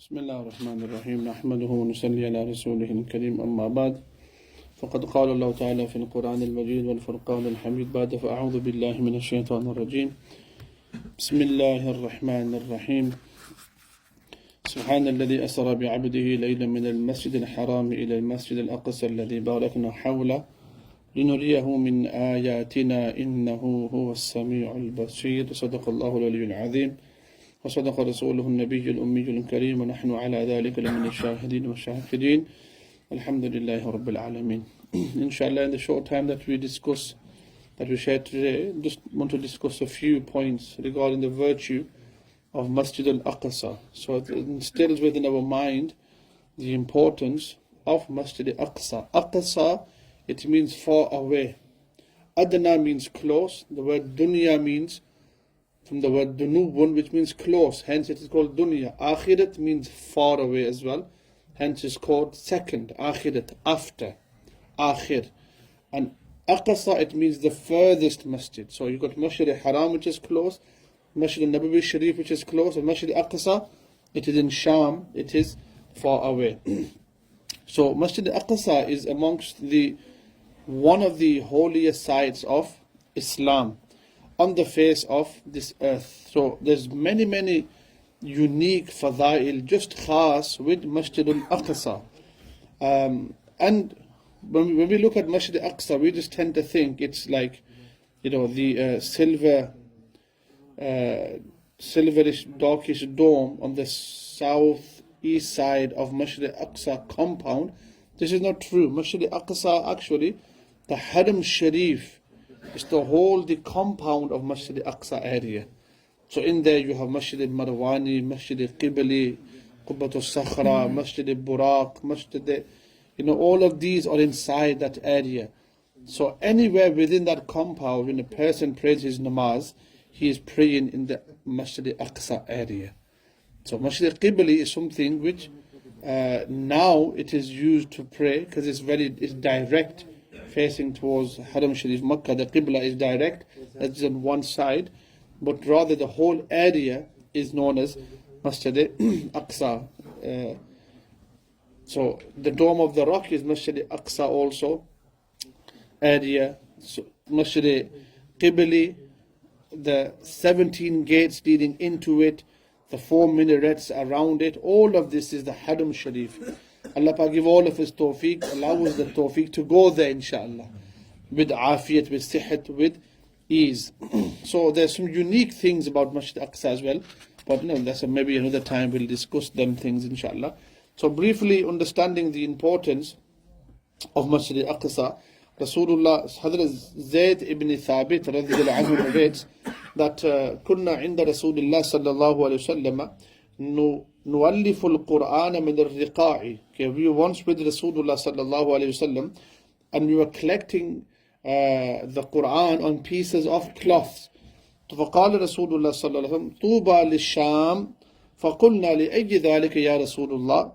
بسم الله الرحمن الرحيم نحمده ونصلي على رسوله الكريم أما بعد فقد قال الله تعالى في القرآن المجيد والفرقان الحميد بعد فأعوذ بالله من الشيطان الرجيم بسم الله الرحمن الرحيم سبحان الذي أسرى بعبده ليلا من المسجد الحرام إلى المسجد الأقصى الذي باركنا حوله لنريه من آياتنا إنه هو السميع البصير صدق الله العلي العظيم وصدق رسوله النبي الأمي الكريم ونحن على ذلك لمن الشاهدين والشاهدين الحمد لله رب العالمين. Inshallah, in the short time that we share today, just want to discuss a few points regarding the virtue of Masjid al-Aqsā. So it instills within our mind the importance of Masjid al-Aqsā. Aqsā, it means far away. Adna means close. The word dunya means from the word dunubun, which means close, hence it is called dunya. Akhirat means far away as well, hence it's called second. Akhirat, after, akhir. And Aqsā, it means the furthest masjid. So you got Masjid al-Haram, which is close, Masjid al-Nabawi Sharif, which is close, and Masjid al-Aqsā, it is in Sham, it is far away. So Masjid al-Aqsā is amongst one of the holiest sites of Islam on the face of this earth. So there's many unique fadail, just khas with Masjid al-Aqsā. And when we look at Masjid al-Aqsā, we just tend to think it's like, the silverish, darkish dome on the southeast side of Masjid al-Aqsā compound. This is not true. Masjid al-Aqsā, actually, the Haram Sharif, it's the compound of Masjid al-Aqsā area. So in there you have Masjid al-Marwani, Masjid al-Qibli, Qubbat al-Sakhra, Masjid al-Buraq, Masjid all of these are inside that area. So anywhere within that compound, when a person prays his namaz, he is praying in the Masjid al-Aqsā area. So Masjid al-Qibli is something which now it is used to pray because it's direct, facing towards Haram Sharif, Makkah. The Qibla is direct, that's on one side, but rather the whole area is known as Masjid al-Aqsā. So the Dome of the Rock is Masjid al-Aqsā also area. So Masjid al-Qibli, the 17 gates leading into it, the 4 minarets around it, all of this is the Haram Sharif. Allah Pak give all of us tawfiq, allow us the tawfiq to go there, inshaAllah, with afiyat, with sihat, with ease. So there's some unique things about Masjid al-Aqsā as well, but that's maybe another time we'll discuss them things, inshaAllah. So briefly understanding the importance of Masjid al-Aqsā, Rasulullah, Hazrat Zayd ibn Thabit radhiyallahu anhu narrates that kunna inda Rasulullah sallallahu alayhi wa sallam نُوَلِّفُ الْقُرْآنَ مِنَ الرِّقَاعِ. Okay, we were once with Rasulullah sallallahu alayhi wasallam, and we were collecting the Quran on pieces of cloths. فقال رسول الله صلى الله عليه وسلم طوبى للشام فقلنا لأي ذلك يا رسول الله.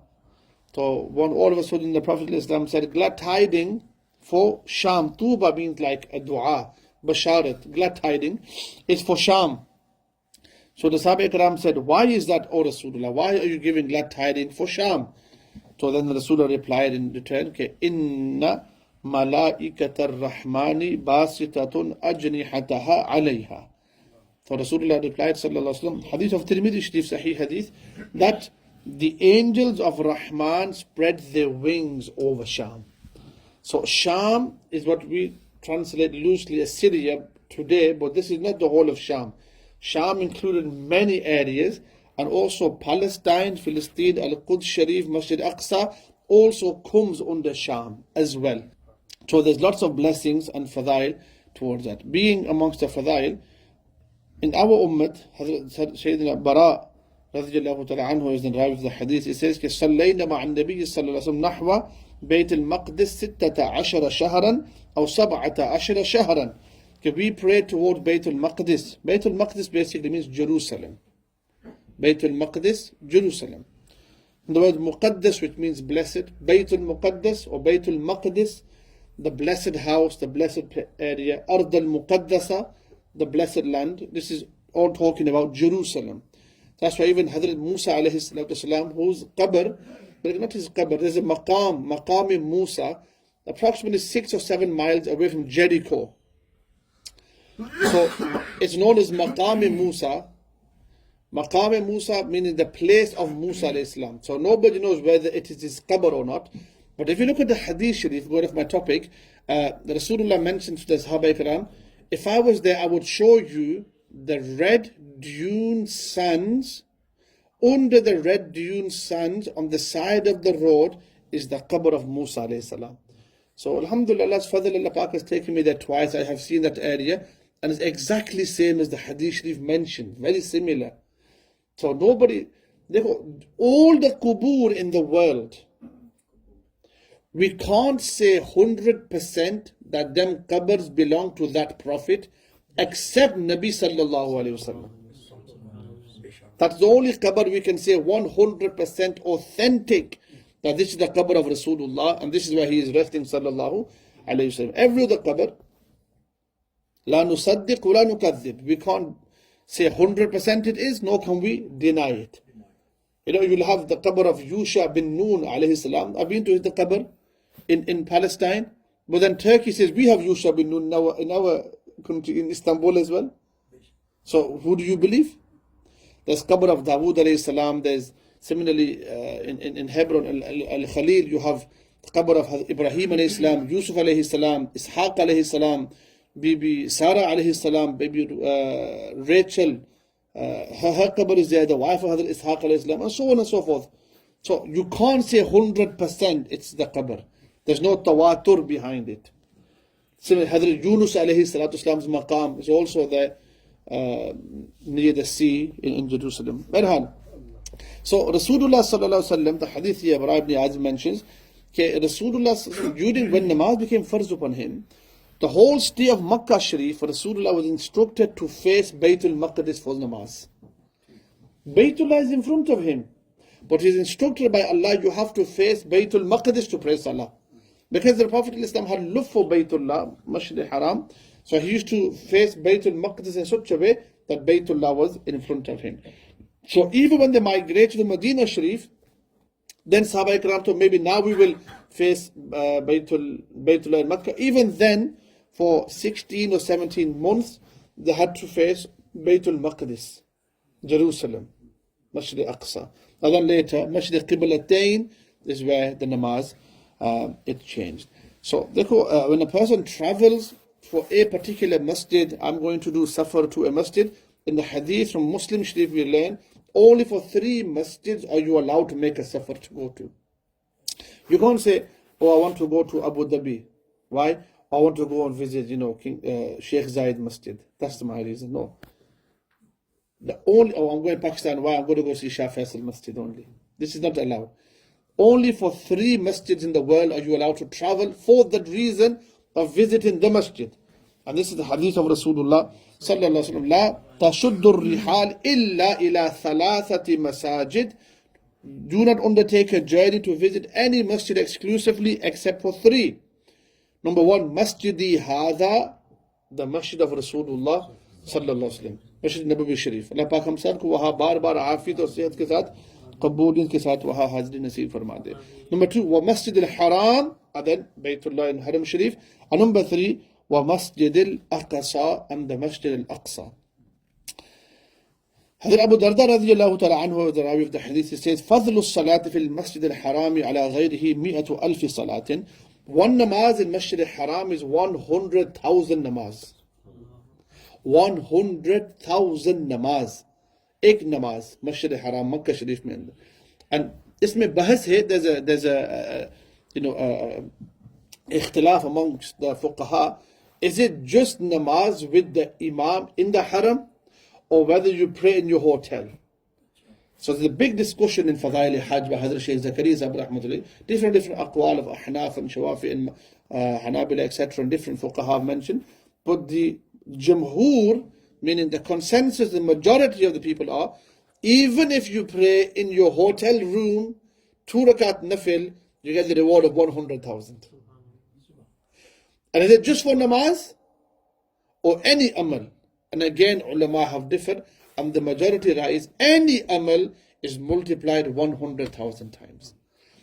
So when all of a sudden the Prophet ﷺ said, glad tiding for Sham. Tuba means like a dua, basharat, glad tiding is for Sham. So the Sahaba Ikram said, why is that, O Rasulullah? Why are you giving glad tidings for Sham? So then the Rasulullah replied in return, Inna malaikata ar-Rahmani basitatun ajnihataha alayha. So Rasulullah replied, sallallahu alaihi wasallam, hadith of Tirmidhi Sharif, Sahih hadith, that the angels of Rahman spread their wings over Sham. So Sham is what we translate loosely as Syria today, but this is not the whole of Sham. Sham included many areas, and also Palestine, Palestine, Al-Quds Sharif, Masjid al-Aqsā also comes under Sham as well. So there's lots of blessings and fadail towards that. Being amongst the fadail, in our ummah, Sayyidina Bara radhiyallahu ta'ala anhu is the rawi of the hadith. He says, صَلَّيْنَا مَعَ النَّبِيِّ صَلَّى اللَّهُ عَلَيْهِ وَسَلَّمَ نَحْوَ بَيْتِ الْمَقْدِسِ 16 شهرا أو 17 شهرا. We prayed towards Bayt al-Maqdis. Bayt al-Maqdis basically means Jerusalem. Bayt al-Maqdis, Jerusalem. And the word Muqaddas, which means blessed. Bayt al-Muqaddas or Bayt al-Maqdis, the blessed house, the blessed area. Ard al-Muqaddasa, the blessed land. This is all talking about Jerusalem. That's why even Hazrat Musa alayhi salatu wasalam, whose qabr, but not his qabr, there's a maqam Musa, approximately 6 or 7 miles away from Jericho. So it's known as Maqam Musa. Maqam Musa meaning the place of Musa alayhi salam. So nobody knows whether it is his qabr or not. But if you look at the Hadith Sharif, going off my topic, the Rasulullah mentions to the Sahaba Ikram, if I was there, I would show you the red dune sands. Under the red dune sands on the side of the road is the qabr of Musa alayhi salam. So alhamdulillah, Allah's fadl, Allah Pak has taken me there twice. I have seen that area and it's exactly same as the Hadith Sharif mentioned. Very similar. So nobody, all the qubur in the world, we can't say 100% that them qabrs belong to that Prophet except Nabi sallallahu alayhi wasallam. That's the only qabr we can say 100% authentic, that this is the qabr of Rasulullah and this is where he is resting sallallahu alayhi wasallam. Every other qabr, la nusaddiq wa la nukadhib. We can't say 100% it is, nor can we deny it. You know, you'll have the qabr of Yusha bin Nun alayhi salam. I've been to the qabr in Palestine, but then Turkey says we have Yusha bin Nun in our country, in Istanbul as well. So who do you believe? There's qabr of Dawood alayhi salam. There's similarly in Hebron, al-Khalil, you have the qabr of Ibrahim alayhi salam, Yusuf alayhi salam, Ishaq alayhi salam, Bibi Sarah alayhi salam, Baby Rachel, her qabr is there, the wife of Hazrat Ishaq alayhi salam, and so on and so forth. So you can't say 100% it's the qabr. There's no tawatur behind it. Similarly, Hazrat Yunus alayhi salatu salam's maqam is also there near the sea in Jerusalem. So Rasulullah sallallahu alaihi wasallam, the hadith here, Bara ibn Azim mentions, Rasulullah, during when namaz became farz upon him, the whole stay of Makkah Sharif, Rasulullah was instructed to face Baytul Maqdis for namaz. Baytullah is in front of him, but he's instructed by Allah, you have to face Baytul Maqdis to pray salah. Because the Prophet ﷺ had love for Baytullah, Masjid al-Haram, so he used to face Baytul Maqdis in such a way that Baytullah was in front of him. So even when they migrate to the Medina Sharif, then Sahaba Ikram thought maybe now we will face Baytullah in Makkah. Even then, for 16 or 17 months, they had to face Baytul Maqdis, Jerusalem, Masjid al-Aqsā. And then later, Masjid al-Qiblatain is where the namaz, it changed. So when a person travels for a particular masjid, I'm going to do safar to a masjid, in the hadith from Muslim Sharif we learn, only for 3 masjids are you allowed to make a safar to go to. You can't say, oh, I want to go to Abu Dhabi. Why? I want to go and visit, Shaykh Zayed Masjid. That's my reason. No. I'm going to Pakistan. Why? I'm going to go see Shah Faisal Masjid only. This is not allowed. Only for 3 masjids in the world are you allowed to travel for that reason of visiting the masjid. And this is the hadith of Rasulullah sallallahu alaihi wasallam. La tashuddu rihal illa ila thalathati masajid. Do not undertake a journey to visit any masjid exclusively except for 3. Number 1, Masjidi Hada, the masjid of Rasulullah sallallahu alaihi wasallam. Masjid Nabawi Sharif. Allah Pak hum sab ko waha bar aafiyat aur sehat ke sath, qabooliyat ke sath waha hazri naseeb farma de. Number 2, wa Masjid al-Haram, and then Baytullah in Haram Sharif. And number 3, wa Masjid al-Aqsā, and the Masjid al-Aqsā. Hazrat Abu Darda radiyallahu ta'ala anhu, the Rawi of the hadith, he says, فَضْلُ الصَّلَاةِ فِي الْمَسْجِدِ الْحَرَامِ عَلَى غَيْرِهِ مِئَةُ أَلْفِ صَلَاةٍ. One namaz in Masjid al-Haram is 100,000 namaz. 100,000 namaz. Ek namaz, Masjid al-Haram, Makkah Sharif mein. And isme bahas hai, there's a ikhtilaf amongst the fuqaha. Is it just namaz with the imam in the haram, or whether you pray in your hotel? So there's a big discussion in Fadail Hajj by Hazrat Shaykh Zakaria Sahib rahmatullah. Different aqwal of Ahnaf and Shawafi and Hanabila, etc. and different fuqaha mentioned. But the Jamhur, meaning the consensus, the majority of the people are, even if you pray in your hotel room 2 rakat nafil, you get the reward of 100,000. And is it just for namaz or any amal? And again, ulama have differed. and the majority Rai is any amal is multiplied 100,000 times.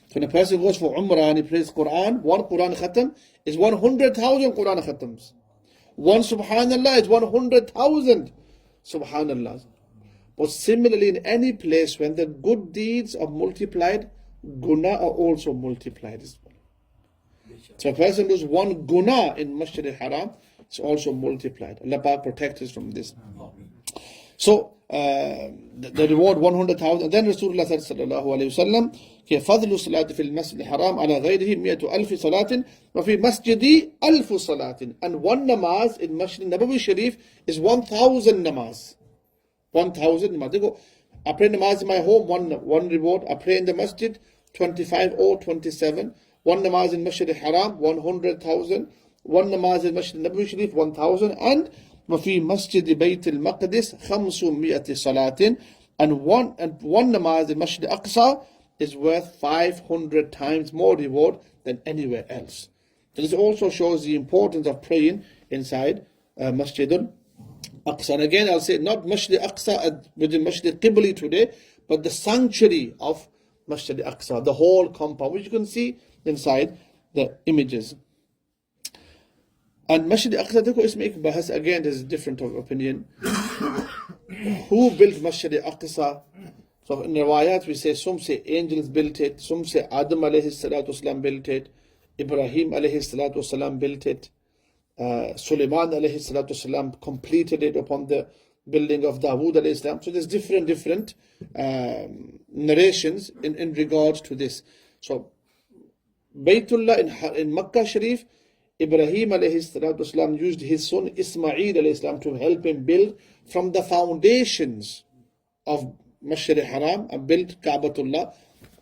So when a person goes for Umrah and he prays Quran, one Quran khatam is 100,000 Quran khatams. One Subhanallah is 100,000 Subhanallah. But similarly, in any place when the good deeds are multiplied, guna are also multiplied as well. So a person does one guna in Masjid al-Haram, it's also multiplied. Allah Pak protect us from this. So the reward 100,000. And then Rasulullah said sallallahu alayhi wa sallam, فضل الصلاة في المسجد الحرام على غيره 100,000 صلاة وفي مسجدي 1,000 صلاة. And one namaz in Masjid Nabawi Sharif is 1,000 namaz. 1,000 namaz. I pray namaz in my home, one reward. I pray in the masjid, 25 or 27. One namaz in Masjid al-Haram, 100,000. One namaz in Masjid Nabawi Sharif, 1,000. And وفي مسجد بيت المقدس 500 صلاة. And one namaz in Masjid al-Aqsā is worth 500 times more reward than anywhere else. So this also shows the importance of praying inside Masjid al-Aqsā. And again, I'll say not Masjid al-Aqsā within Masjid Qiblah today, but the sanctuary of Masjid al-Aqsā, the whole compound, which you can see inside the images. And Masjid al-Aqsā, देखो इसमें एक बहस, again there's a different opinion. Who built Masjid al-Aqsā? So in riwayat we say, some say angels built it, some say Adam alayhi salatu wasalam built it, Ibrahim alayhi salatu wasalam built it, Sulaiman alayhi salatu wasalam completed it upon the building of Dawood alayhi salam. So there's different narrations in regards to this. So Baytullah in Makkah Sharif, Ibrahim alayhi salatu wasalam used his son Ismail alayhi salam to help him build from the foundations of Masjid al-Haram and built Ka'batullah.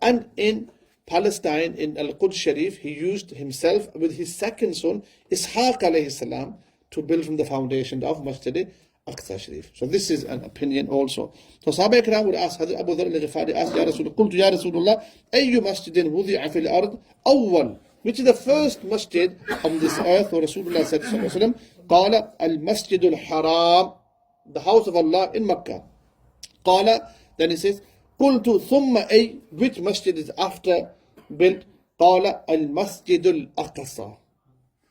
And in Palestine, in Al-Quds Sharif, he used himself with his second son, Ishaq alayhi salam, to build from the foundation of Masjid al-Aqsā Sharif. So this is an opinion also. So Sahaba Ikram would ask, Hazrat Abu Dharr al-Ghifari asked, Ya Rasulullah, Qultu Ya Rasulullah, Ayyu masjidin wudi'a fil ard awwal? Which is the first masjid on this earth? Or Rasulullah said, Sallallahu Alaihi Wasallam, Qala al-Masjid al-Haram, the house of Allah in Makkah. Qala, then he says, Qultu thumma ay, which masjid is after built? Qala al-Masjid al-Aqsā.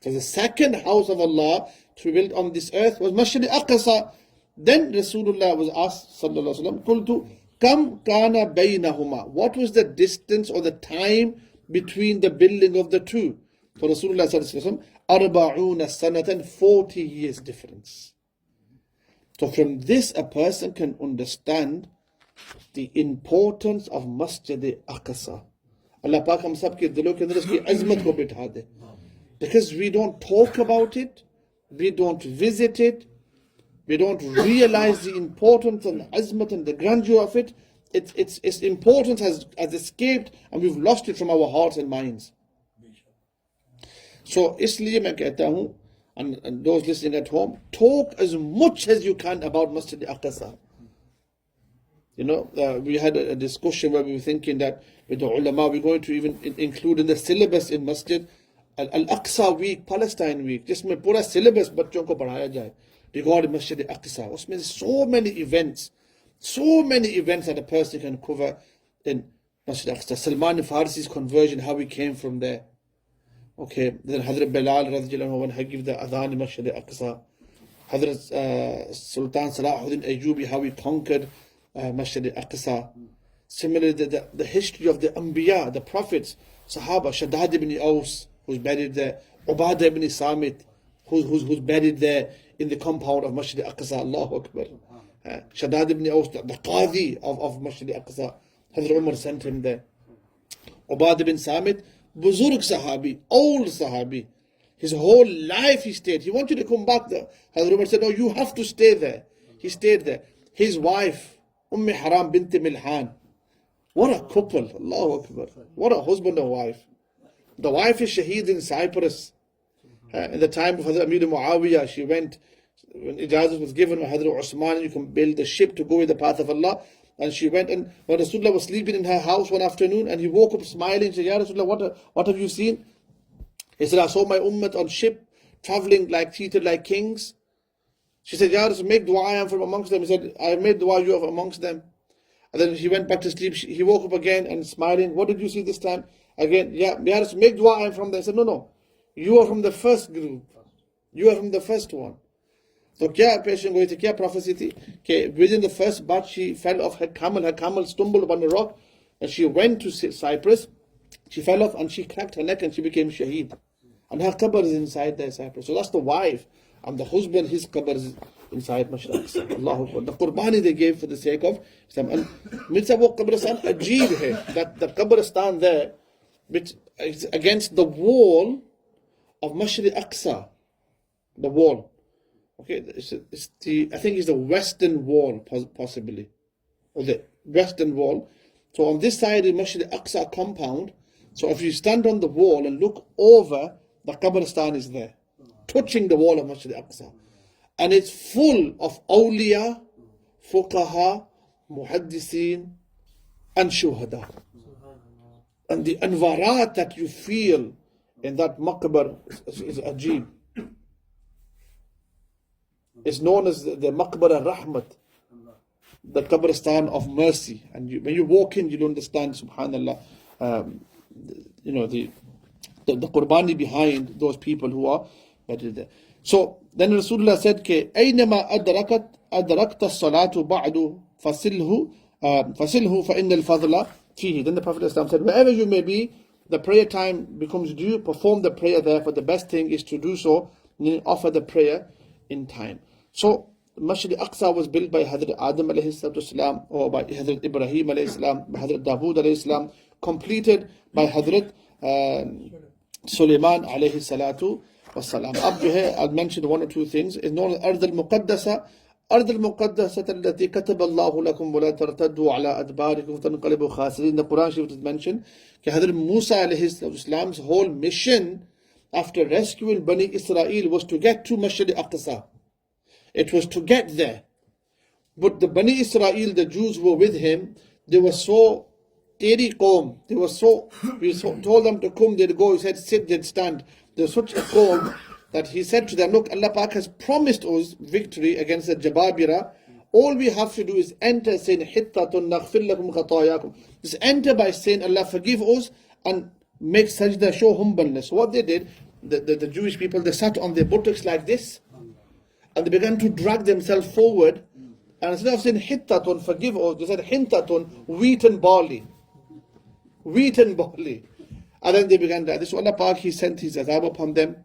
So the second house of Allah to be built on this earth was Masjid al-Aqsā. Then Rasulullah was asked, Sallallahu Alaihi Wasallam, Qultu kam kana baynahuma. What was the distance or the time between the building of the two? So Rasulullah Sallallahu Alaihi Wasallam, arba'una sanatan, 40 years difference. So from this a person can understand the importance of Masjid al-Aqsā. Allah Pak hum sab ke dilon ke andar uski azmat ko bitha de. Because we don't talk about it, we don't visit it, we don't realize the importance and the azmat and the grandeur of it. Its importance has escaped and we've lost it from our hearts and minds. So isliye main kehta hu, and those listening at home, talk as much as you can about Masjid al-Aqsā. You know, we had a discussion where we were thinking that with the ulama, we're going to even include in the syllabus in Masjid al-Aqsā week, Palestine week, जिसमें पूरा syllabus बच्चों को पढ़ाया जाए regarding Masjid al-Aqsā. उसमें so many events that a person can cover in Masjid al-Aqsā. Salman al-Farisi's conversion, how he came from there. Okay, then Hazrat Bilal radiallahu anhu, when he gave the adhan in Masjid al-Aqsā. Hazrat Sultan Salahuddin Ayyubi, how he conquered Masjid al-Aqsā. Similarly, the history of the Anbiya, the prophets, Sahaba, Shaddad ibn Aus, who's buried there, Ubadah ibn Samit, who's buried there in the compound of Masjid al-Aqsā. Allahu Akbar. Shaddad ibn Aus, the Qadi of Masjid al-Aqsā. Hazrat Umar sent him there. Ubadah ibn Samit, Buzurg Sahabi, old Sahabi. His whole life he stayed. He wanted to come back there. Hazrat Umar said, no, you have to stay there. He stayed there. His wife, Haram binti Milhan. What a couple. Allahu Akbar. What a husband and wife. The wife is shaheed in Cyprus. In the time of Hazrat Amir Muawiyah, she went, when ijazat was given by Hazrat Usman, you can build a ship to go in the path of Allah. And she went, and when Rasulullah was sleeping in her house one afternoon, and he woke up smiling and said, Ya Rasulullah, what have you seen? He said, I saw my ummah on ship, traveling treated like kings. She said, Ya Rasul, make dua, I am from amongst them. He said, I have made dua, you are amongst them. And then he went back to sleep. He woke up again and smiling. What did you see this time? Again, Ya Rasul, make dua, I am from them. He said, no, you are from the first group. You are from the first one. So kya patient going to kya prophecy thi? Okay, within the first batch she fell off her camel stumbled upon a rock and she went to Cyprus. She fell off and she cracked her neck and she became shaheed. And her qabr is inside there, Cyprus. So that's the wife. And the husband, his qabr is inside Masjid Aqsā. Allahu Akbar. The qurbani they gave for the sake of Islam. And Mirza wo qabristan ajeeb hai. That the qabristan there, which is against the wall of Masjid Aqsā. The wall. Okay, I think it's the western wall, possibly. Or the western wall. So on this side is Masjid Aqsā compound. So if you stand on the wall and look over, the qabristan is there, touching the wall of Masjid Aqsā. And it's full of awliya, fuqaha, muhaddiseen, and shuhada. And the anwarat that you feel in that maqbar is ajeeb. It's known as the Maqbar al-Rahmat, the Qabristan of mercy. And when you walk in, you'll understand, subhanallah, the qurbani behind those people who are buried there. So then Rasulullah said, أَيْنَمَا أَدْرَكْتَ الصَّلَاةُ بَعْدُ فَصِلْهُ فَإِنَّ الْفَضْلَ فِيهِ. Then the Prophet ﷺ said, wherever you may be, the prayer time becomes due, perform the prayer there, but the best thing is to do so, offer the prayer in time. So Masjid Aqsā was built by Hazrat Adam alayhi salam, or by Hazrat Ibrahim alayhi salam, by Hazrat Dawood alayhi salam, completed by Hazrat Sulaiman alayhi salatu wassalam. Ab jo hai, I'll mention one or two things. It's known as Ard al-Muqaddasa. Ard al-Muqaddasa allati kataba Allahu lakum wa la tartaddu ala adbarikum tanqalibu khasirin. In the Quran Sharif it is mentioned that Hazrat Musa alayhi salam's whole mission after rescuing Bani Israel was to get to Masjid Aqsā. It was to get there. But the Bani Israel, the Jews who were with him, they were so teri qawm. We told them to come, they'd go, he said sit, they'd stand. They were such a qawm that he said to them, look, Allah Pak has promised us victory against the Jababira. All we have to do is enter saying, hittatun naghfir lakum khatayakum. Just enter by saying, Allah forgive us, and make sajda, show humbleness. So what they did, the Jewish people, they sat on their buttocks like this, and they began to drag themselves forward. And instead of saying hittatun, forgive us, they said hintatun, wheat and barley. Wheat and barley. And then they began that. So Allah Pak, He sent His azab upon them.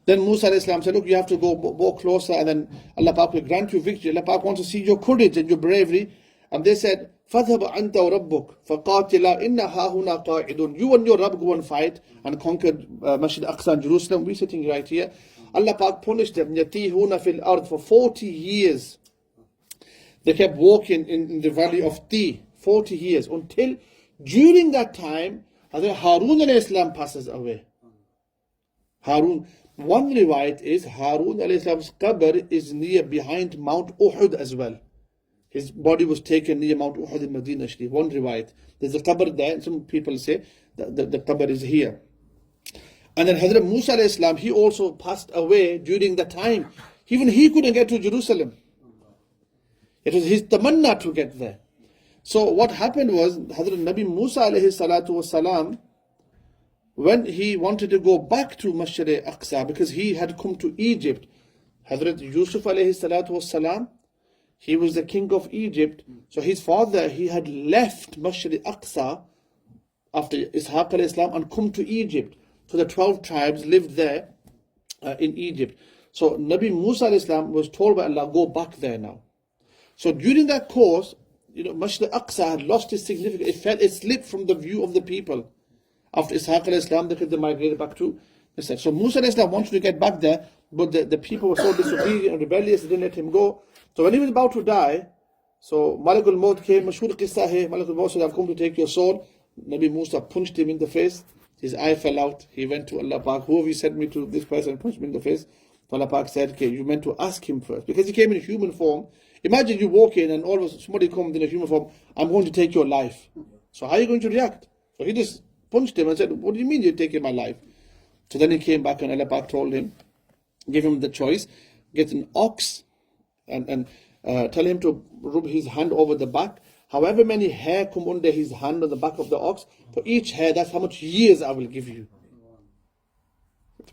Then Musa alayhi salam said, look, you have to go more closer, and then Allah Pak will grant you victory. Allah Pak wants to see your courage and your bravery. And they said, فَذْهَبَ أَنْتَ وَرَبُّكَ فَقَاتِلَا إِنَّ هَا هُنَا قَاعِدٌ. You and your Rabb go and fight and conquer Masjid Aqsā in Jerusalem. We're sitting right here. Allah Pak punished them, يَتِيهُونَ فِي الْأَرْضِ, for 40 years. They kept walking in the valley of Ti, 40 years, until during that time, Hazrat Harun alayhi salam passes away. Harun. One riwayat is Harun alayhi salam's qabr is near behind Mount Uhud as well. His body was taken near Mount Uhud in Medina Sharif. One riwayat. There's a qabr there, and some people say the qabr is here. And then Hazrat Musa alayhi salam, he also passed away during that time. Even he couldn't get to Jerusalem. It was his tamanna to get there. So what happened was, Hazrat Nabi Musa alayhi salatu wasalam, when he wanted to go back to Masjid Aqsā, because he had come to Egypt, Hazrat Yusuf alayhi salatu wasalam, he was the king of Egypt. So his father, he had left Masjid Aqsā after Ishaq alayhi salam and come to Egypt. So the 12 tribes lived there in Egypt. So Nabi Musa alayhi salam was told by Allah, go back there now. So during that course, Masjid Aqsā had lost its significance. It slipped from the view of the people. After Ishaq alayhi salam, they migrated back to Israel. So Musa alayhi salam wanted to get back there, but the people were so disobedient and rebellious, they didn't let him go. So when he was about to die, so Malakul Maut came, Mashhur Qissa hai, Malakul Maut said, I've come to take your soul. Nabi Musa punched him in the face. His eye fell out. He went to Allah Pak, who have you sent me to? This person punched me in the face. So Allah Pak said, okay, you meant to ask him first. Because he came in human form. Imagine you walk in and all of a sudden somebody comes in a human form, I'm going to take your life. So how are you going to react? So he just punched him and said, what do you mean you're taking my life? So then he came back and Allah Pak told him, gave him the choice, get an ox and tell him to rub his hand over the back. However many hair come under his hand on the back of the ox, for each hair, that's how much years I will give you.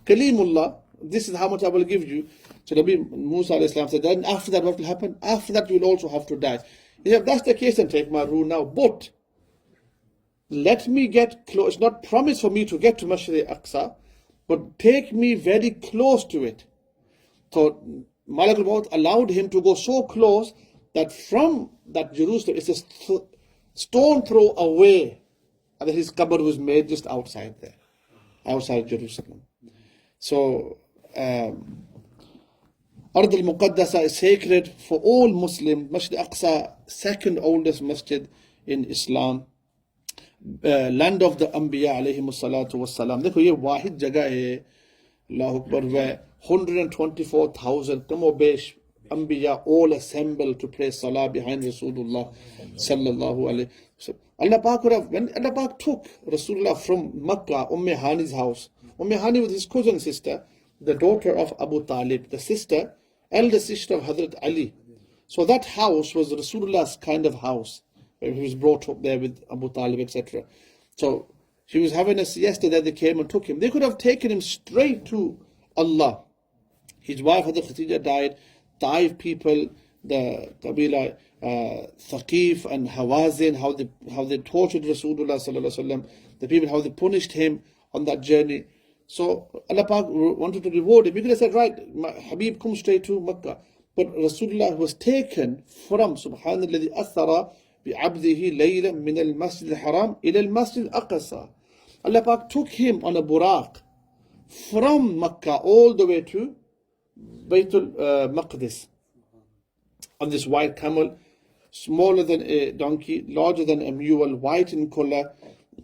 Kalimullah, this is how much I will give you. So Nabi Musa alayhi salam said, then after that what will happen? After that you will also have to die. He said, if that's the case, then take my rule now. But let me get close. It's not promised for me to get to Masjid al-Aqsā, but take me very close to it. So Malak al-Maut allowed him to go so close that from that Jerusalem, it's a stone throw away, and his qabr was made just outside there, outside Jerusalem. So, Ard al-Muqaddasa is sacred for all Muslims. Masjid al-Aqsā, second oldest masjid in Islam. Land of the Anbiya alayhimu salatu wassalam. देखो ये वाहिद जगह है, अल्लाह Akbar, where 124,000 कमो बेश Anbiya all assembled to pray salah behind Rasulullah sallallahu alayhi wasallam. Allah Pak would have, when Allah Pak took Rasulullah from Makkah, Hani's house, Hani was his cousin sister, the daughter of Abu Talib, the sister, elder sister of Hazrat Ali. So that house was Rasulullah's kind of house, where he was brought up there with Abu Talib, etc. So he was having a siesta there, they came and took him. They could have taken him straight to Allah. His wife Hazrat Khadija died. Taif people, the Qabila, Thaqif and Hawazin, how they tortured Rasulullah sallallahu alaihi wasallam, the people, how they punished him on that journey. So Allah Pak wanted to reward him. He could have said, right, Habib, come straight to Makkah. But Rasulullah was taken from Subhanalladhi Athara bi'abdihi laylan min al-Masjid al-Haram ila al-Masjid al-Aqsā. Allah Pak took him on a buraq from Makkah all the way to Baytul Maqdis on this white camel, smaller than a donkey, larger than a mule, white in color.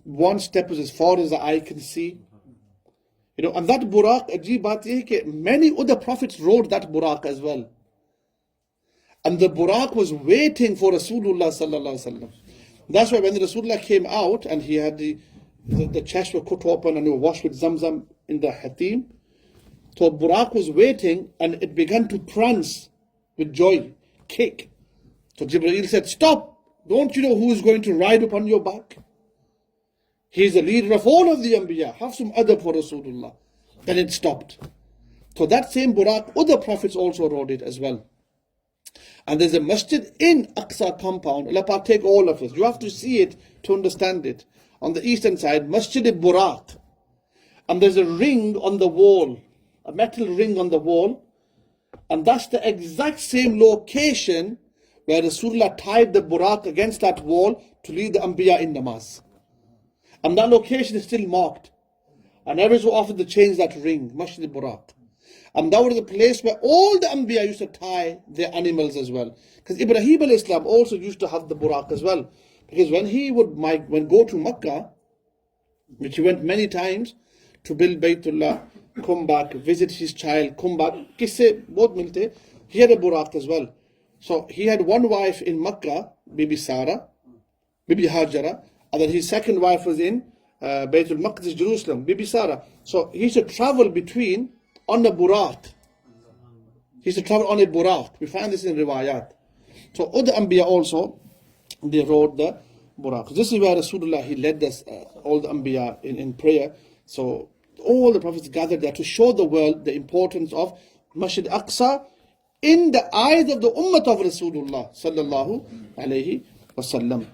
One step was as far as the eye can see. You know, and that buraq, ajib baat ye hai ki many other prophets rode that buraq as well. And the buraq was waiting for Rasulullah sallallahu alaihi wasallam. That's why when the Rasulullah came out and he had the chest were cut open and they were washed with zamzam in the hatim, so buraq was waiting and it began to prance with joy, kick. So Jibreel said, stop! Don't you know who is going to ride upon your back? He is the leader of all of the Anbiya. Have some adab for Rasulullah. Then it stopped. So that same buraq, other prophets also rode it as well. And there's a masjid in Aqsa compound. Allah Pak take all of us. You have to see it to understand it. On the eastern side, Masjid al-Buraq. And there's a ring on the wall, a metal ring on the wall. And that's the exact same location where Rasulullah tied the buraq against that wall to lead the Anbiya in namaz. And that location is still marked. And every so often they change that ring, Masjid al-Buraq. And that was the place where all the Anbiya used to tie their animals as well. Because Ibrahim al-Islam also used to have the buraq as well. Because when he would go to Makkah, which he went many times to build Baytullah, come back, visit his child, come back, kisse bahut milte, he had a buraq as well. So he had one wife in Makkah, Bibi Sarah, Bibi Hajara, and then his second wife was in Baytul Maqdis, Jerusalem, Bibi Sarah. So he used to travel between on a buraq. He used to travel on a buraq. We find this in Riwayat. So other Anbiya also, they rode the buraq. This is where Rasulullah, he led us, all the Anbiya in prayer. So all the prophets gathered there to show the world the importance of Masjid Aqsa in the eyes of the ummah of Rasulullah sallallahu alayhi wasallam.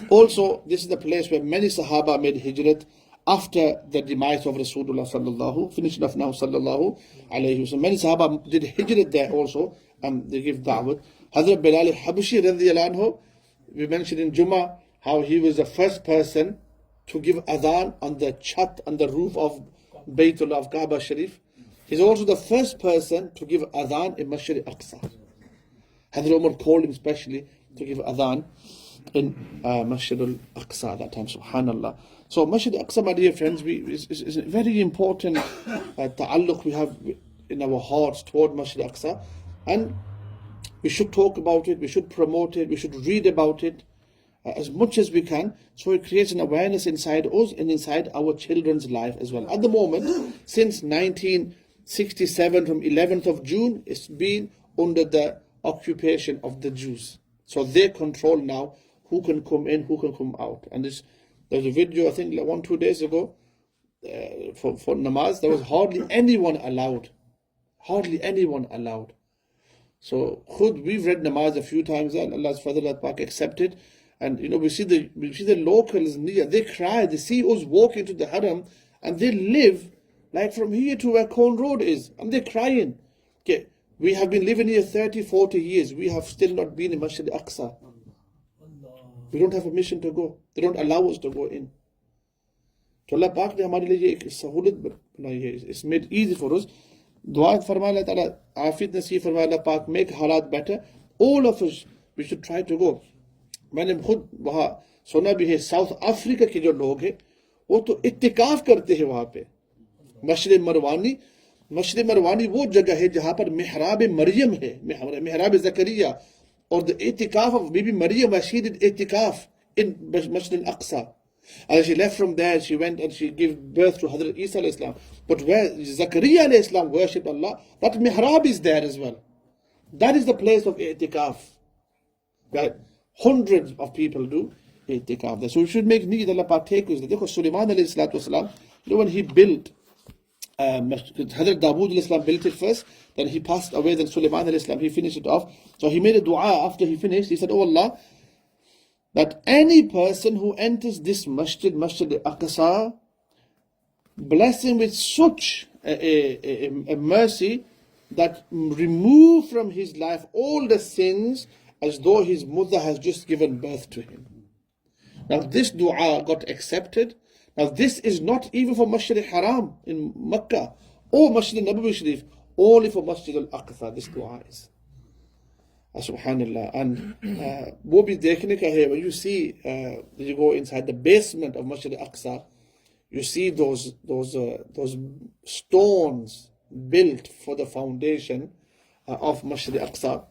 Also, this is the place where many Sahaba made hijrat after the demise of Rasulullah sallallahu, finishing off now sallallahu alayhi wasallam. Many Sahaba did hijrat there also, and they give da'wat. Hazrat Bilal Habashi radiyallahu anhu, we mentioned in Jummah how he was the first person to give adhan on the chat, on the roof of Baytullah of Kaaba Sharif. He's also the first person to give adhan in Masjid Aqsa. Hazrat Umar called him specially to give adhan in Masjid al-Aqsa at that time, subhanallah. So Masjid al-Aqsa, my dear friends, is a very important ta'alluq we have in our hearts toward Masjid al-Aqsa. And we should talk about it, we should promote it, we should read about it as much as we can, so it creates an awareness inside us and inside our children's life as well. At the moment, since 1967, from 11th of June, it's been under the occupation of the Jews. So they control now who can come in, who can come out. And there was a video, I think 1-2 days ago, for namaz, there was hardly anyone allowed. Hardly anyone allowed. So we've read namaz a few times, and Allah's Fadl Pak accepted. And we see the locals, they cry, they see us walk into the haram, and they live like from here to where Corn Road is, and they're crying. Okay, we have been living here 30, 40 years. We have still not been in Masjid al-Aqsā. We don't have permission to go. They don't allow us to go in. So Allah Pak ne hamare liye ek sahulat banai hai. It's made easy for us. Dua farmaya Allah Ta'ala, afiyat naseeb farmaya Allah Pak, make halat better. All of us, we should try to go. मैंने खुद वहाँ सुना भी है, south Africa के जो लोग हैं वो तो इत्तिकाफ करते हैं वहाँ पे. मस्जिद मरवानी वो जगह है जहाँ पर मेहराब मरियम है, मेहराब ज़करिया, और the itikaf of Bibi Maryam, she did itikaf in Masjid al-Aqsā. And she left from there, she went and she gave birth to Hazrat Isa alayhi salam. But where Zakaria alayhi salam worshipped Allah, that mihrab is there as well. That is the place of itikaf. Right? Hundreds of people do itikaf there. So we should make need Allah partakers. Because Sulaiman alayhi salatu wasalam, when he built Hazrat Dawood alayhi salam built it first, then he passed away, then Sulaiman alayhi salam, he finished it off. So he made a dua after he finished. He said, "Oh Allah, that any person who enters this Masjid al-Aqsā, bless him with such a mercy that remove from his life all the sins as though his mother has just given birth to him." Now this dua got accepted. Now this is not even for Masjid al-Haram in Makkah or Masjid al-Nabawi Sharif, only for Masjid al-Aqsā this dua is. Subhanallah. And wo bhi dekhne ka hai, when you see, you go inside the basement of Masjid al-Aqsā, you see those stones built for the foundation of Masjid al-Aqsā.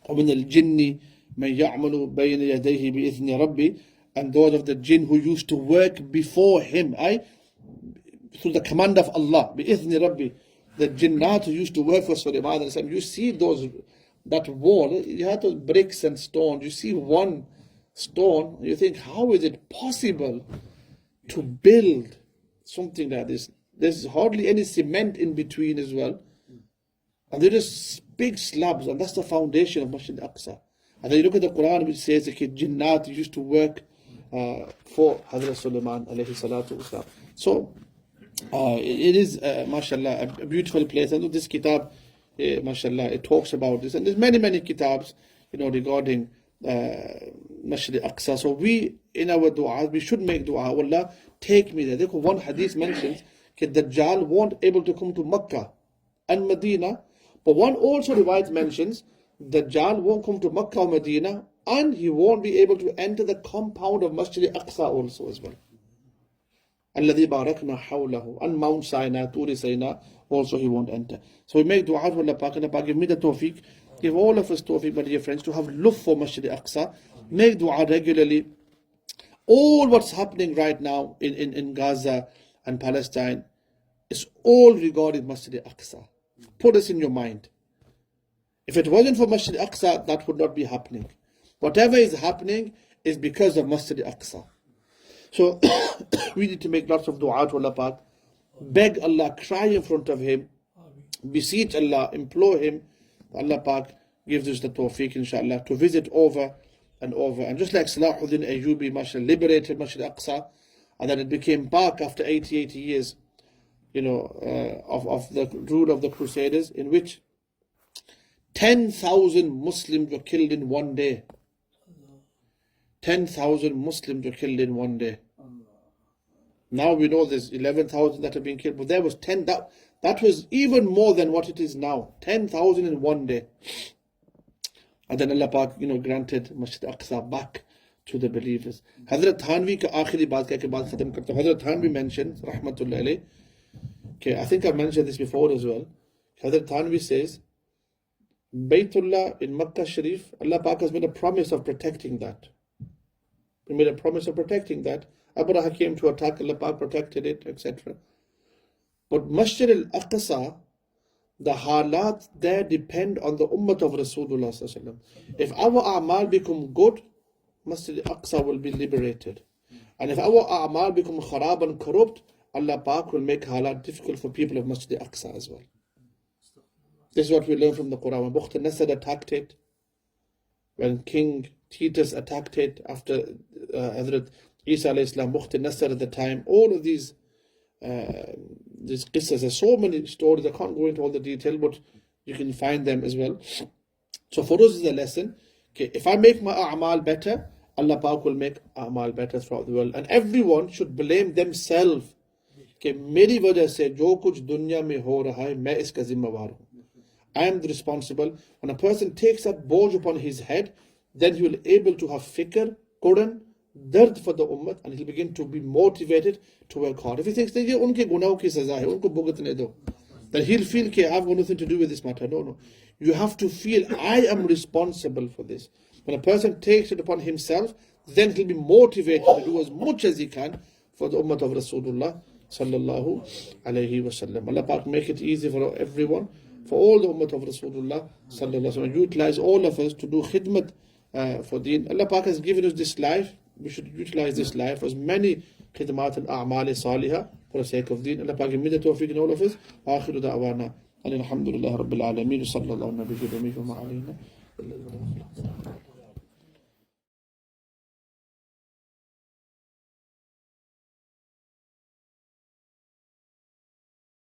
وَمِنَ الْجِنِّ مَنْ يَعْمَلُ بَيْنَ يَدَيْهِ بِإِذْنِ رَبِّي. And those of the jinn who used to work before him, through the command of Allah, بِإِذْنِ رَبِّي. The jinnat who used to work for Sulaiman, you see that wall, you have those bricks and stones, you see one stone, you think, how is it possible to build something like this? There's hardly any cement in between as well. And they're just big slabs, and that's the foundation of Masjid al-Aqsā. And then you look at the Quran, which says that jinnat used to work for Hazrat Sulaiman alayhi salatu wasalam. So it is, mashallah, a beautiful place. And this kitab, mashallah, it talks about this. And there's many kitabs, regarding Masjid al-Aqsā. So we, in our dua, we should make dua, "Oh Allah, take me there." One hadith mentions that Dajjal won't able to come to Makkah and Medina. But one also riwayat mentions Dajjal won't come to Makkah or Medina, and he won't be able to enter the compound of Masjid al-Aqsā also as well. الَّذِي بَارَكْنَا حَوْلَهُ. And Mount Sinai, Turi Sinai, also he won't enter. So we make dua to Allah Pak, and Allah give me the tawfiq, give all of us tawfiq, my dear friends, to have love for Masjid al-Aqsā. Make dua regularly. All what's happening right now in Gaza and Palestine is all regarding Masjid al-Aqsā. Put this in your mind. If it wasn't for Masjid al-Aqsā, that would not be happening. Whatever is happening is because of Masjid al-Aqsā. So we need to make lots of dua to Allah Pak, beg Allah, cry in front of Him, beseech Allah, implore Him. Allah Pak gives us the tawfiq, inshallah, to visit over and over. And just like Salahuddin Ayyubi, mashallah, liberated Masjid al-Aqsā, and then it became Pak after 80 years, of the rule of the Crusaders, in which 10,000 Muslims were killed in one day. 10,000 Muslims were killed in one day. Now we know there's 11,000 that have been killed, but there was 10. That was even more than what it is now. 10,000 in one day. And then Allah Pak, granted Masjid al-Aqsā back to the believers. Hazrat Thanvi ka aakhiri baat keh ke baat khatam karta hu. Hazrat Thanvi mentioned, rahmatullah alayh, okay, I think I mentioned this before as well. Hazrat Thanvi says, Baytullah in Makkah Sharif, Allah Pak has made a promise of protecting that. He made a promise of protecting that. Abraha came to attack, Allah Pak protected it, etc. But Masjid al-Aqsā, the halat there depend on the ummah of Rasulullah sallallahu alaihi wasallam. If our a'mal become good, Masjid al-Aqsā will be liberated. And if our a'mal become kharab and corrupt, Allah Pak will make halat difficult for people of Masjid al-Aqsā as well. This is what we learn from the Quran. When Bukht al-Nasr attacked it, when King Titus attacked it, after Hazrat Isa alayhi salam, Bukht al-Nasr at the time, all of these qissas, there's so many stories, I can't go into all the detail, but you can find them as well. So for us is a lesson, okay, if I make my a'mal better, Allah Pak will make a'mal better throughout the world. And everyone should blame themselves. कि मेरी वजह से जो कुछ दुनिया में हो रहा है मैं इसका जिम्मेवार हूँ. I am the responsible. When a person takes that board upon his head, then he will able to have fikr, Quran, dard for the ummah, and he'll begin to be motivated to work hard. If he thinks that unke gunaah ki saza hai, unko bhugatne do, then he'll feel that I've got nothing to do with this matter. No. You have to feel I am responsible for this. When a person takes it upon himself, then he'll be motivated to do as much as he can for the ummah of Rasulullah sallallahu alayhi wa sallam. Allah Pak make it easy for everyone, for all the ummah of Rasulullah sallallahu alayhi wa sallam. Utilize all of us to do khidmat for deen. Allah Pak has given us this life. We should utilize this life as many khidmat and a'mal salihah for the sake of deen. Allah Pak give me the tawfiq in all of us. Akhiru da'wana. Alhamdulillah Rabbil Alameen. Sallallahu alayhi wa sallam.